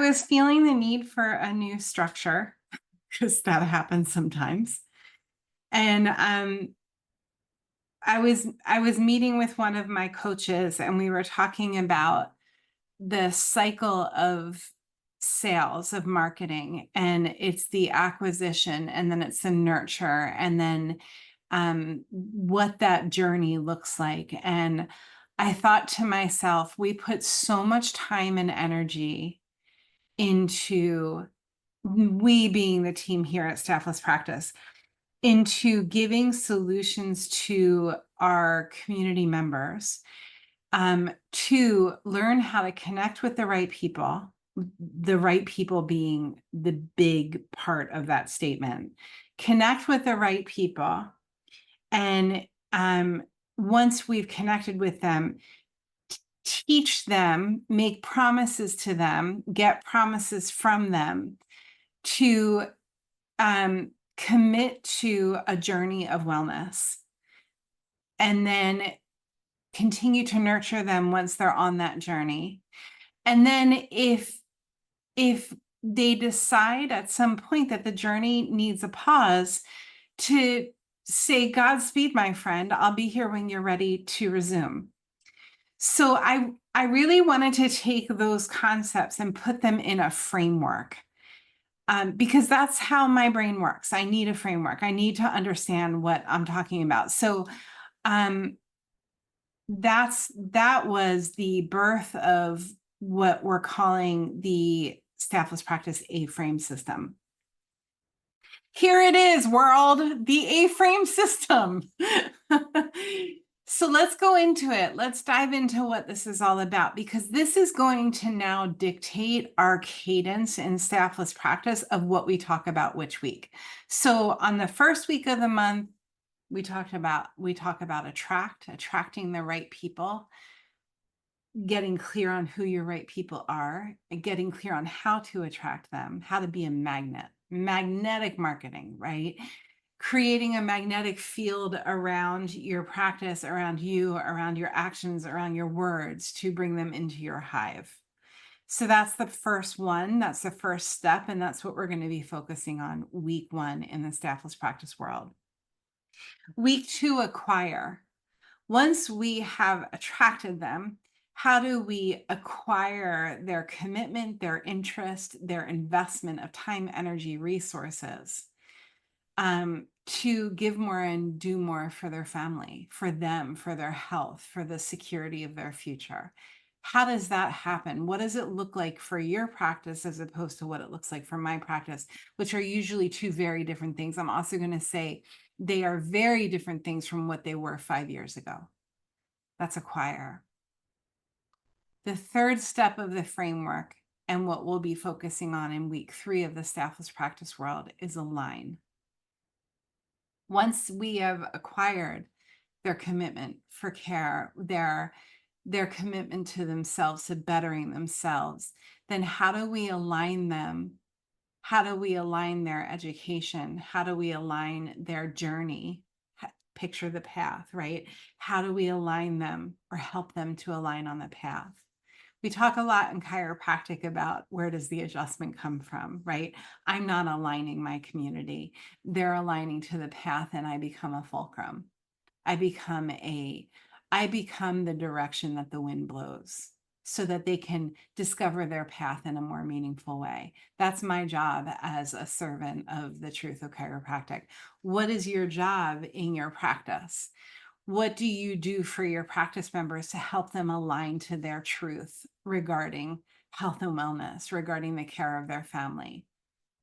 was feeling the need for a new structure because that happens sometimes. And I was meeting with one of my coaches and we were talking about the cycle of sales, of marketing, and it's the acquisition and then it's the nurture and then what that journey looks like. And I thought to myself, we put so much time and energy into, we being the team here at Staffless Practice, into giving solutions to our community members, to learn how to connect with the right people being the big part of that statement. Connect with the right people. And once we've connected with them, teach them, make promises to them, get promises from them to commit to a journey of wellness, and then continue to nurture them once they're on that journey. And then if they decide at some point that the journey needs a pause, to say, Godspeed, my friend, I'll be here when you're ready to resume. So I really wanted to take those concepts and put them in a framework, because that's how my brain works. I need a framework. I need to understand what I'm talking about. So that was the birth of what we're calling the Staffless Practice A-frame system. Here it is, world, the A-frame system. So let's go into it. Let's dive into what this is all about, because this is going to now dictate our cadence in Staffless Practice of what we talk about which week. So on the first week of the month, we talk about attracting the right people, getting clear on who your right people are, and getting clear on how to attract them, how to be a magnetic marketing, right? Creating a magnetic field around your practice, around you, around your actions, around your words to bring them into your hive. So that's the first one. That's the first step. And that's what we're going to be focusing on week 1 in the Staffless Practice world. Week 2, acquire. Once we have attracted them, how do we acquire their commitment, their interest, their investment of time, energy, resources, to give more and do more for their family, for them, for their health, for the security of their future? How does that happen? What does it look like for your practice as opposed to what it looks like for my practice, which are usually two very different things? I'm also going to say they are very different things from what they were 5 years ago. That's acquire. The third step of the framework, and what we'll be focusing on in week 3 of the Staffless Practice world, is align. Once we have acquired their commitment for care, their commitment to themselves, to bettering themselves, then how do we align them? How do we align their education? How do we align their journey? Picture the path, right? How do we align them or help them to align on the path? We talk a lot in chiropractic about where does the adjustment come from, right? I'm not aligning my community. They're aligning to the path, and I become a fulcrum. I become the direction that the wind blows, so that they can discover their path in a more meaningful way. That's my job as a servant of the truth of chiropractic. What is your job in your practice? What do you do for your practice members to help them align to their truth regarding health and wellness, regarding the care of their family?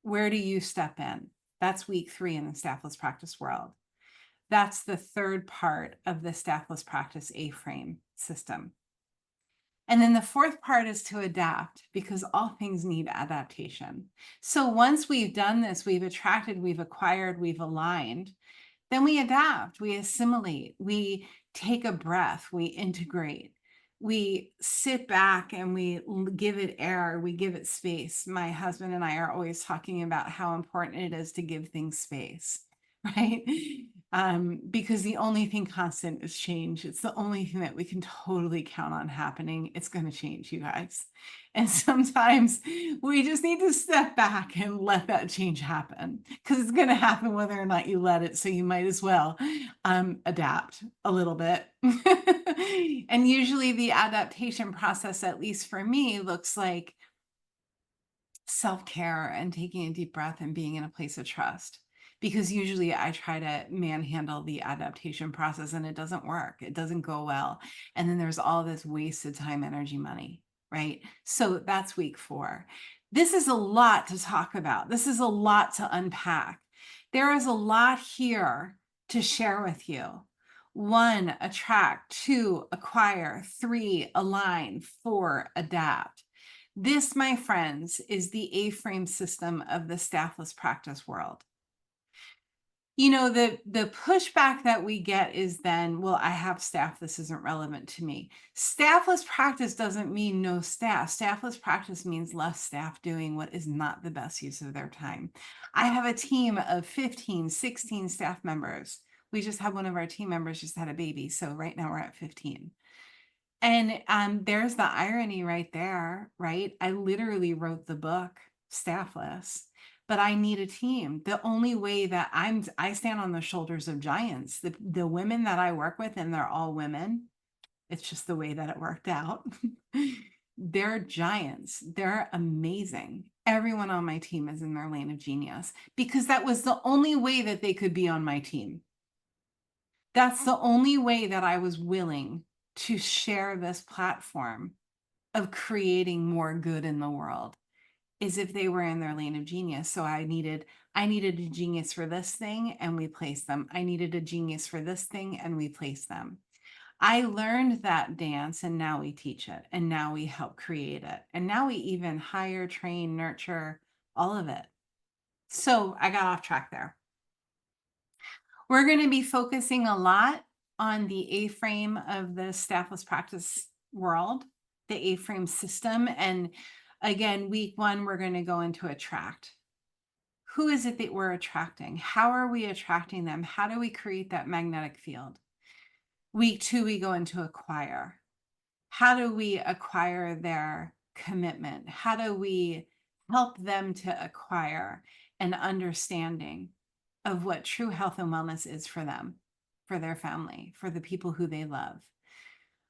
Where do you step in? That's week 3 in the Staffless Practice world. That's the third part of the Staffless Practice A-frame system. And then the fourth part is to adapt, because all things need adaptation. So once we've done this, we've attracted, we've acquired, we've aligned, then we adapt, we assimilate, we take a breath, we integrate, we sit back and we give it air, we give it space. My husband and I are always talking about how important it is to give things space, right? Because the only thing constant is change. It's the only thing that we can totally count on happening. It's going to change, you guys. And sometimes we just need to step back and let that change happen because it's going to happen whether or not you let it. So you might as well adapt a little bit. And usually the adaptation process, at least for me, looks like self-care and taking a deep breath and being in a place of trust. Because usually I try to manhandle the adaptation process and it doesn't work. It doesn't go well. And then there's all this wasted time, energy, money, right? So that's week 4. This is a lot to talk about. This is a lot to unpack. There is a lot here to share with you. 1, attract. 2, acquire. 3, align. 4, adapt. This, my friends, is the A-frame system of the staffless practice world. You know, the pushback that we get is then, well, I have staff, this isn't relevant to me. Staffless practice doesn't mean no staff. Staffless practice means less staff doing what is not the best use of their time. I have a team of 15, 16 staff members. We just had one of our team members just had a baby. So right now we're at 15. And there's the irony right there, right? I literally wrote the book staffless, but I need a team. The only way that I stand on the shoulders of giants. The women that I work with, and they're all women. It's just the way that it worked out. They're giants. They're amazing. Everyone on my team is in their lane of genius because that was the only way that they could be on my team. That's the only way that I was willing to share this platform of creating more good in the world is if they were in their lane of genius. So I needed a genius for this thing and we placed them. I needed a genius for this thing and we placed them. I learned that dance and now we teach it and now we help create it. And now we even hire, train, nurture, all of it. So I got off track there. We're going to be focusing a lot on the A-frame of the staffless practice world, the A-frame system. And again, week 1, we're going to go into attract. Who is it that we're attracting? How are we attracting them? How do we create that magnetic field? Week 2, we go into acquire. How do we acquire their commitment? How do we help them to acquire an understanding of what true health and wellness is for them, for their family, for the people who they love?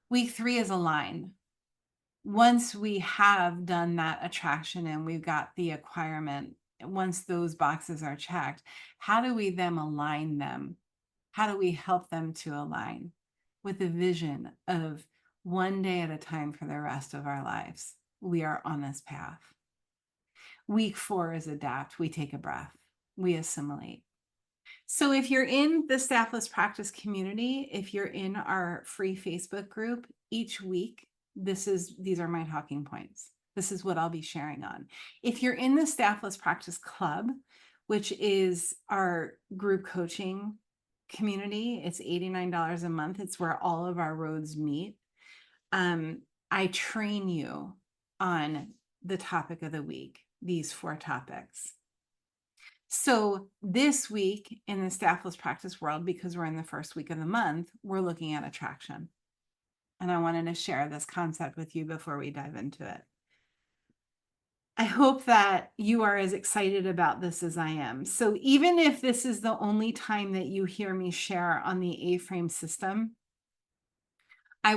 Week 3 is align. Once we have done that attraction and we've got the acquirement, once those boxes are checked, how do we then align them? How do we help them to align with the vision of one day at a time for the rest of our lives? We are on this path. Week 4 is adapt. We take a breath. We assimilate. So if you're in the staffless practice community, if you're in our free Facebook group, each week, these are my talking points. This is what I'll be sharing on. If you're in the staffless practice club, which is our group coaching community, it's $89 a month. It's where all of our roads meet. I train you on the topic of the week, these 4 topics. So this week in the staffless practice world, because we're in the first week of the month, we're looking at attraction. And I wanted to share this concept with you before we dive into it. I hope that you are as excited about this as I am. So even if this is the only time that you hear me share on the A-frame system, I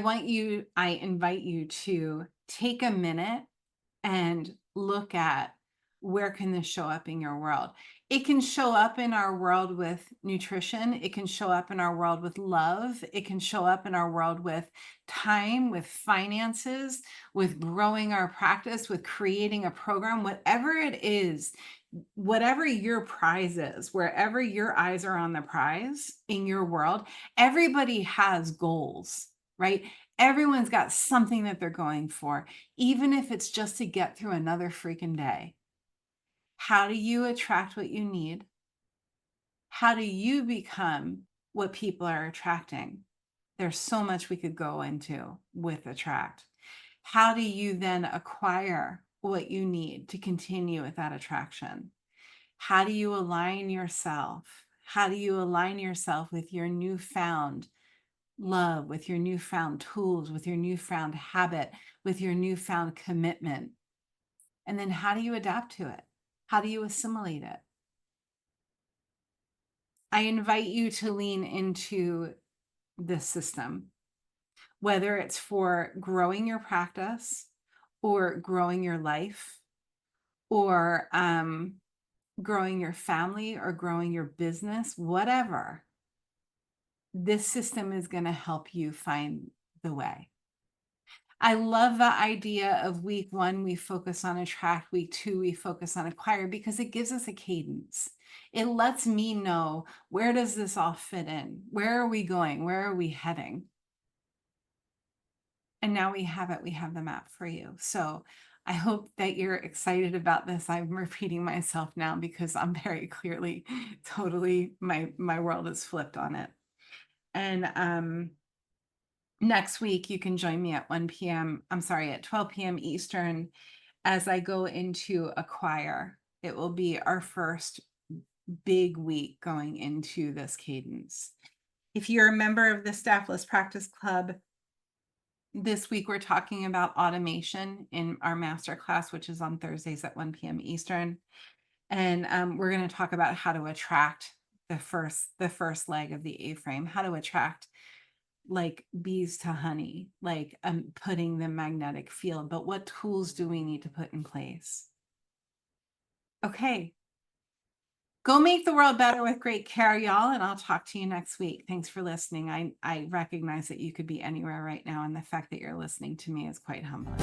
invite you to take a minute and look at where can this show up in your world. It can show up in our world with nutrition. It can show up in our world with love. It can show up in our world with time, with finances, with growing our practice, with creating a program, whatever it is, whatever your prize is, wherever your eyes are on the prize in your world, everybody has goals, right? Everyone's got something that they're going for, even if it's just to get through another freaking day. How do you attract what you need? How do you become what people are attracting? There's so much we could go into with attract. How do you then acquire what you need to continue with that attraction? How do you align yourself? How do you align yourself with your newfound love, with your newfound tools, with your newfound habit, with your newfound commitment? And then how do you adapt to it? How do you assimilate it? I invite you to lean into this system, whether it's for growing your practice or growing your life or growing your family or growing your business, whatever. This system is going to help you find the way. I love the idea of week 1, we focus on attract, week 2, we focus on acquire, because it gives us a cadence. It lets me know, where does this all fit in? Where are we going? Where are we heading? And now we have it. We have the map for you. So I hope that you're excited about this. I'm repeating myself now because I'm very clearly, totally, my world is flipped on it. And next week, you can join me at 1 p.m. I'm sorry, at 12 p.m. Eastern as I go into Acquire. It will be our first big week going into this cadence. If you're a member of the Staffless Practice Club, this week we're talking about automation in our masterclass, which is on Thursdays at 1 p.m. Eastern. And we're going to talk about how to attract the first leg of the A-frame, how to attract like bees to honey, like putting the magnetic field, but what tools do we need to put in place? Okay. Go make the world better with great care, y'all, and I'll talk to you next week. Thanks for listening. I recognize that you could be anywhere right now, and the fact that you're listening to me is quite humbling.